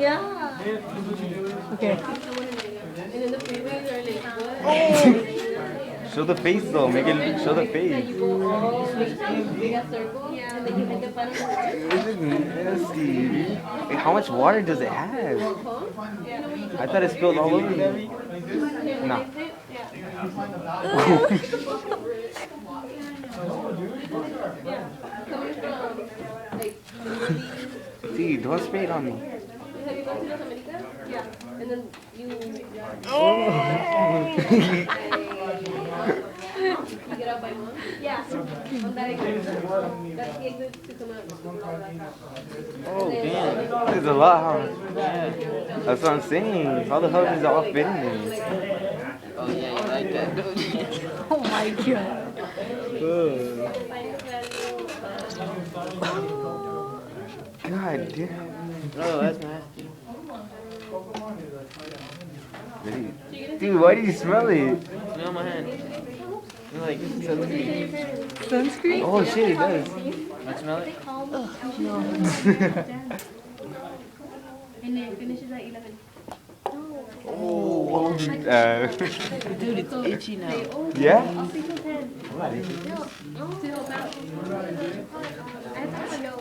Yeah. Okay. And then the freeways are like what? Oh. Show the face though. Make it show the Yeah, face. you go all the way to that circle, and then you hit the bottom of the This is nasty. Wait, how much water does it have? I thought it spilled all over me. Nah. Coming from like Dude, don't spray it on me. have you gone to Las Americas? Yeah. And then you you get out by one? Yeah. On that exit. That's the exit to come out. Oh, damn. There's a lot, huh? That's what I'm saying. How the hell is it all fitting in? Oh yeah, you like that, don't you? Oh my god. God damn. Oh, that's nasty. Dude, why do you smell it? Smell my hand. You like sunscreen? Sunscreen? Oh shit, it does. I smell it? And it finishes at 11. Oh, Dude, it's itchy now. yeah? I'll see till 10. No, still about. I have to know.